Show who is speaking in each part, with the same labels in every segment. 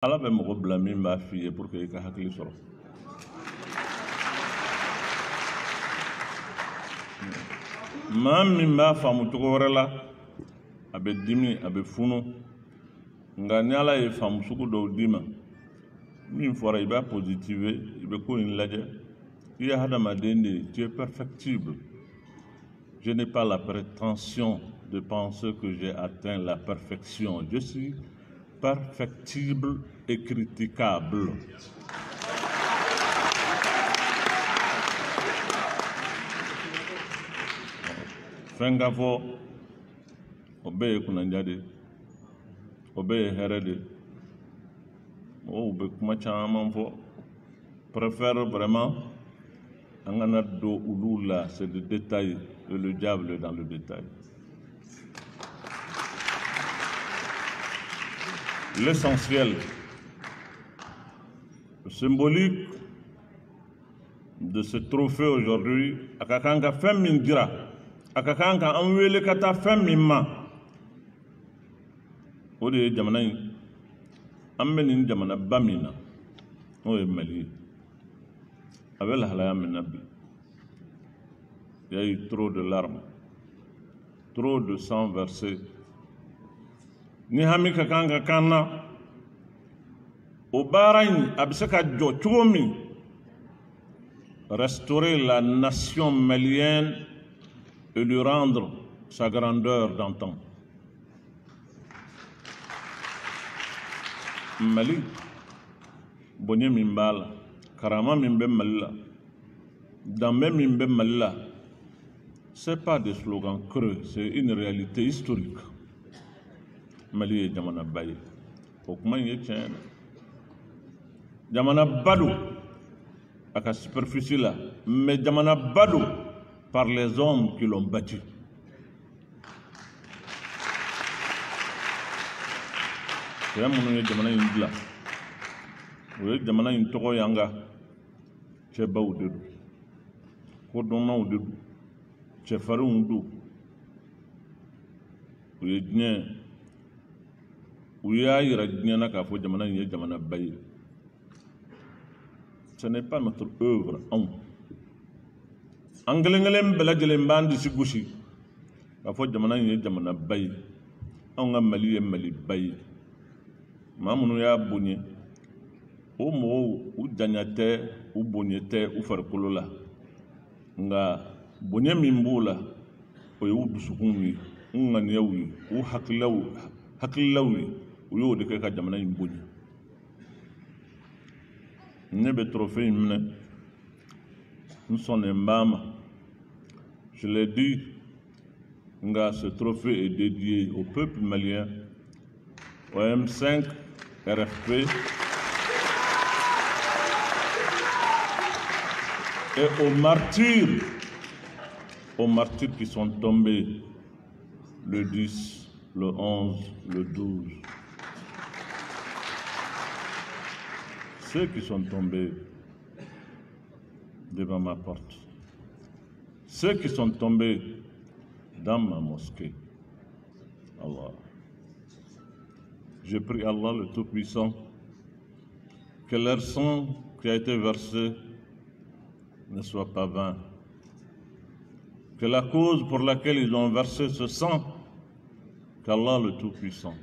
Speaker 1: Ala bɛ mɔgɔ bila min b'a f'i ye pour que I ka hakili sɔrɔ. Maa min b'a faamu cogo wɛrɛ la a bɛ dimi a bɛ funu nka ni Ala ye faamu sugu dɔw d'i ma min fɔra I b'a positiver I bɛ ko in lajɛ I ye hadamaden de ye tu es perfectible. Je n'ai pas la prétention de penser que j'ai atteint la perfection. Je suis perfectible et critiquable. Fɛn ka fɔ o bɛɛ ye kunanja de o bɛɛ ye hɛrɛ de mɔgɔw bɛ kuma caman fɔ préfère vraiment an kana don olu la c'est le détail et le diable est dans le détail. L'essentiel, le symbolique de ce trophée aujourd'hui, a ka kan ka fɛn min dira, a ka kan ka an wele ka taa fɛn min ma, o de ye jamana in, an bɛ nin jamana ba min na, n'o ye Mali ye, a bɛ lahalaya min na bi. Il y a eu trop de larmes, trop de sang versé. Ni hami ka kan ka kan na o baara in a bɛ se ka jɔ cogo min restaurer la nation malienne et lui rendre sa grandeur d'antan. Mali bonɲɛ min b'a la karama min bɛ Mali la danbe min bɛ Mali la c'est pas des slogans creux, c'est une réalité historique. Mali ye jamana ba ye o kuma in ye tiɲɛ ye jamana ba don a ka superficie la mais jamana ba don par les hommes qui l'ont bâti. Cɛ minnu ye jamana in dilan o ye jamana in tɔgɔ y'an ka cɛbaw de don kodɔnnaw de don cɛfarinw don o ye diɲɛ u y'a yira diɲɛ na k'a fɔ jamana in ye jamana ba ye. Ce n'est pas notre œuvre anw an kelen kelen bɛɛ lajɛlen b'an disi gosi k'a fɔ jamana in ye jamana ba ye anw ka Mali ye Mali ba ye maa minnu y'a bonya o mɔgɔw u janya tɛ u bonya tɛ u farikolo la nka bonya min b'o la o ye u dusukun ye u ŋaniyaw ye u hakililaw ye u y'o de kɛ ka jamana in bonya. Ne bɛ trophée in minɛ n sɔnnen b'a ma je l'ai dit nka ce trophée est dédié au peuple malien au M5 RFP et aux martyrs qui sont tombés le 10, le 11, le 12. Ceux qui sont tombés devant ma porte, ceux qui sont tombés dans ma mosquée. Allah. Je prie Allah le Tout-Puissant que leur sang qui a été versé ne soit pas vain. Que la cause pour laquelle ils ont versé ce sang, qu'Allah le Tout-Puissant,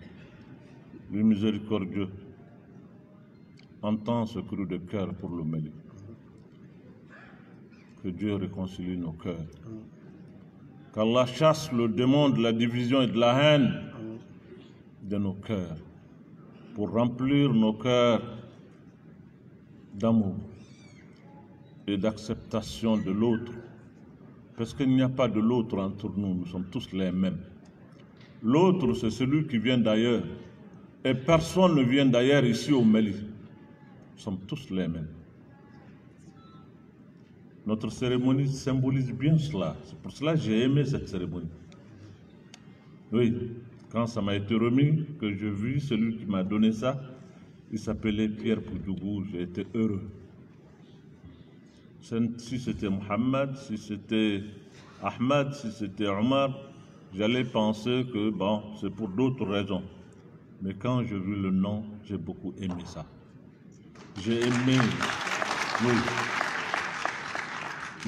Speaker 1: le miséricordieux, entend ce cri de cœur pour le Mali. Que Dieu réconcilie nos cœurs. Qu'Allah chasse le démon de la division et de la haine de nos cœurs pour remplir nos cœurs d'amour et d'acceptation de l'autre. Parce qu'il n'y a pas de l'autre entre nous, nous sommes tous les mêmes. L'autre, c'est celui qui vient d'ailleurs. Et personne ne vient d'ailleurs ici au Mali. Nous sommes tous les mêmes. Notre cérémonie symbolise bien cela. C'est pour cela que j'ai aimé cette cérémonie. Oui, quand ça m'a été remis, que je vis celui qui m'a donné ça, il s'appelait Pierre Poudougou, j'ai été heureux. Si c'était Mohamed, si c'était Ahmed, si c'était Omar, j'allais penser que bon, c'est pour d'autres raisons. Mais quand j'ai vu le nom, j'ai beaucoup aimé ça. J'ai aimé, oui,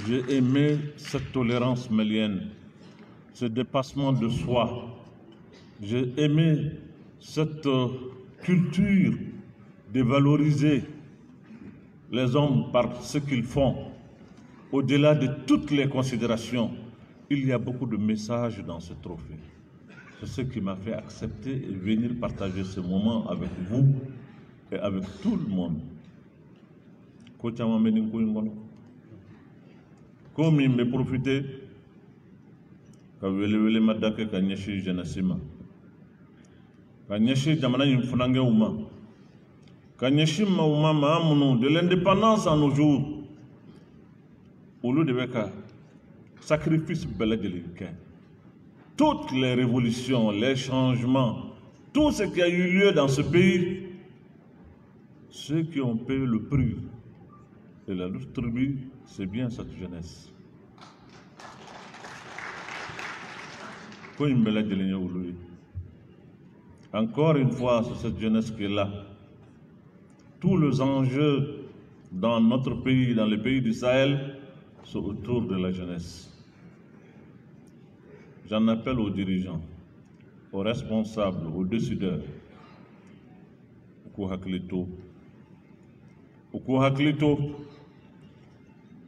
Speaker 1: j'ai aimé cette tolérance malienne, ce dépassement de soi. J'ai aimé cette culture de valoriser les hommes par ce qu'ils font. Au-delà de toutes les considérations, il y a beaucoup de messages dans ce trophée. C'est ce qui m'a fait accepter et venir partager ce moment avec vous et avec tout le monde. Comme il me profité, ka wele madake ka nyeshi jenasima, ka nyeshi jamana yimfunange uma, ka nyeshi mauma maamunu de l'indépendance à nos jours, au lieu de beka sacrifice beladjelike. Toutes les révolutions, les changements, tout ce qui a eu lieu dans ce pays, ceux qui ont payé le prix et la lutte tribu, c'est bien cette jeunesse. Encore une fois, c'est cette jeunesse qui est là. Tous les enjeux dans notre pays, dans les pays du Sahel, sont autour de la jeunesse. J'en appelle aux dirigeants, aux responsables, aux décideurs. Au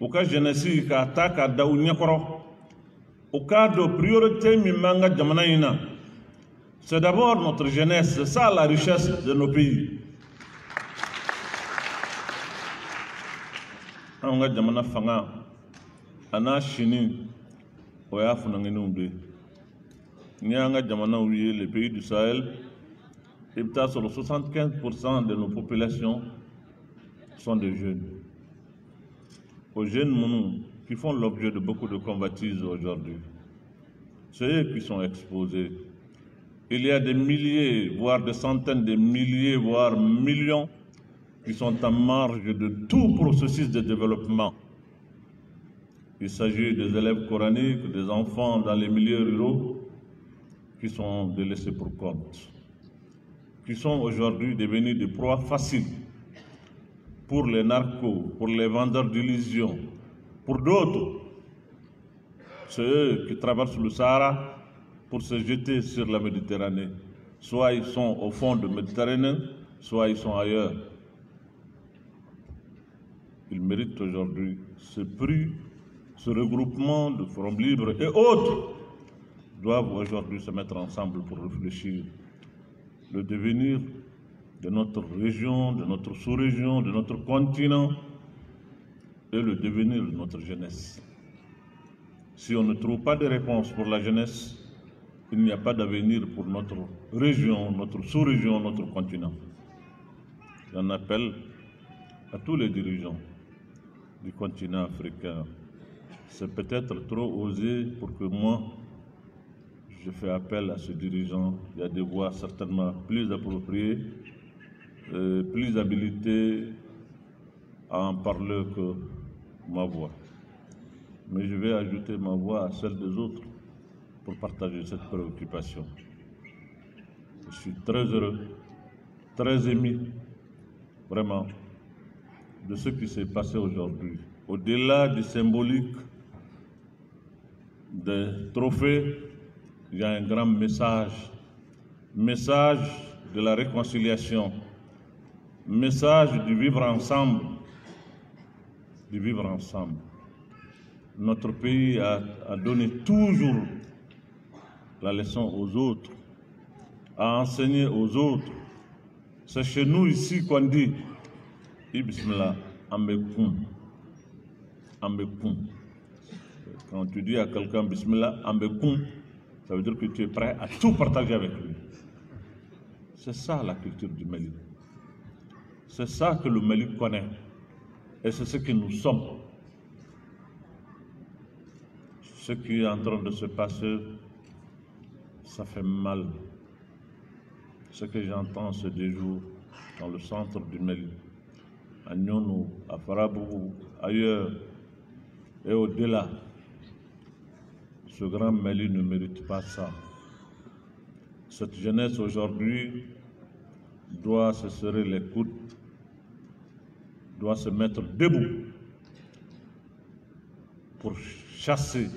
Speaker 1: cas jeunesse qui attaque à Daouniakoro, au cas de priorité Mimanga Jamanaïna, c'est d'abord notre jeunesse, c'est ça la richesse de nos pays. Anga Jamana Fanga, Ana Chini, Oya Funangenumbe. Nyanga Jamana oublié les pays du Sahel, et peut-être sur 75% de nos populations sont des jeunes. Aux jeunes mounous qui font l'objet de beaucoup de convoitises aujourd'hui. C'est eux qui sont exposés. Il y a des milliers, voire des centaines de milliers, voire millions qui sont en marge de tout processus de développement. Il s'agit des élèves coraniques, des enfants dans les milieux ruraux qui sont délaissés pour compte, qui sont aujourd'hui devenus des proies faciles pour les narcos, pour les vendeurs d'illusions, pour d'autres. C'est eux qui traversent le Sahara pour se jeter sur la Méditerranée. Soit ils sont au fond de la Méditerranée, soit ils sont ailleurs. Ils méritent aujourd'hui ce prix, ce regroupement de forums libres et autres doivent aujourd'hui se mettre ensemble pour réfléchir le devenir de notre région, de notre sous-région, de notre continent et le devenir de notre jeunesse. Si on ne trouve pas de réponse pour la jeunesse, il n'y a pas d'avenir pour notre région, notre sous-région, notre continent. J'en appelle à tous les dirigeants du continent africain. C'est peut-être trop osé pour que moi, je fais appel à ce dirigeant. Il y a des voix certainement plus appropriées, plus habilitées à en parler que ma voix. Mais je vais ajouter ma voix à celle des autres pour partager cette préoccupation. Je suis très heureux, très ému, vraiment, de ce qui s'est passé aujourd'hui. Au-delà du symbolique des trophées, il y a un grand message de la réconciliation, message du vivre ensemble, Notre pays a donné toujours la leçon aux autres, a enseigné aux autres. C'est chez nous ici qu'on dit Bismillah, Ambekoum. Quand tu dis à quelqu'un Bismillah, Ambekoum, ça veut dire que tu es prêt à tout partager avec lui. C'est ça la culture du Mali. C'est ça que le Mali connaît. Et c'est ce que nous sommes. Ce qui est en train de se passer, ça fait mal. Ce que j'entends ce deux jours dans le centre du Mali, à Nyonou, à Farabou, ailleurs et au-delà. Ce grand Mali ne mérite pas ça. Cette jeunesse aujourd'hui doit se serrer les coudes, doit se mettre debout pour chasser,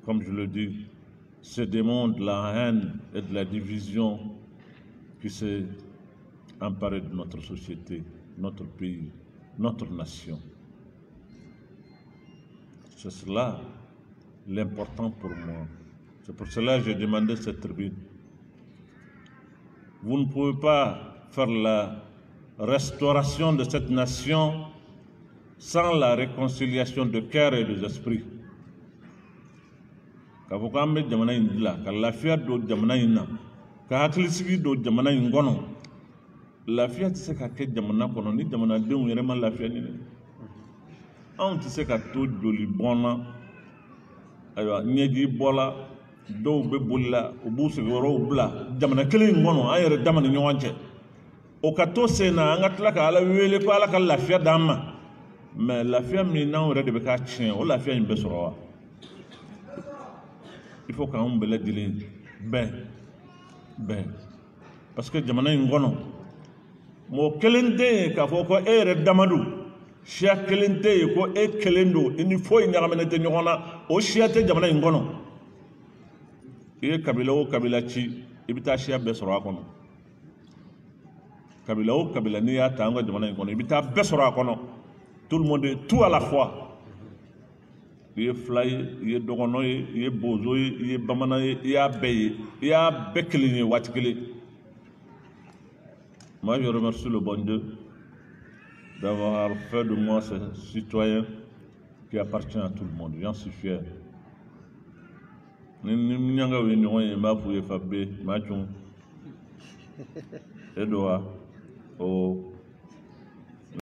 Speaker 1: comme je le dis, ce démon de la haine et de la division qui s'est emparé de notre société, notre pays, notre nation. C'est cela l'important pour moi. C'est pour cela que j'ai demandé cette tribune. Vous ne pouvez pas faire la restauration de cette nation sans la réconciliation de cœur et des esprits. K'a fɔ k'an bɛ jamana in dilan ka lafiya don jamana in na ka hakilisigi don jamana in kɔnɔ lafiya tɛ se ka kɛ jamana kɔnɔ ni jamanadenw yɛrɛ ma lafiya ɲini anw tɛ se ka to joli bɔn na ayiwa ɲɛji bɔla dɔw bɛ boli la u b'u sigiyɔrɔw bila jamana kelen in kɔnɔ an yɛrɛ dama ni ɲɔgɔn cɛ o ka to sen na an ka tila ka ala wele ko ala ka lafiya d'an ma mais lafiya min n'anw yɛrɛ de bɛ k'a tiɲɛ o lafiya in bɛ sɔrɔ wa il faut qu'anw bɛɛ lajɛlen bɛn parce que jamana in kɔnɔ mɔgɔ kelen tɛ yen k'a fɔ ko e yɛrɛ dama don siya kelen tɛ yen ko e kelen don i ni foyi ɲagaminen tɛ ɲɔgɔn na o siya tɛ jamana in kɔnɔ i ye kabila o kabila ci i bɛ taa siya bɛɛ sɔrɔ a kɔnɔ kabila o kabila n'i y'a ta an ka jamana in kɔnɔ i bɛ taa bɛɛ sɔrɔ a kɔnɔ tout le monde tout à la fois i ye fila ye i ye dɔgɔnɔ ye i ye bozo ye i ye bamanan ye i y'a bɛɛ ye i y'a bɛɛ kelen ye waati kelen. Moi, je remercie le bon Dieu d'avoir fait de moi ce citoyen qui appartient à tout le monde. J'en suis fier. Ni nyanga we ni on m'a pour fabe ma chon. Edoa o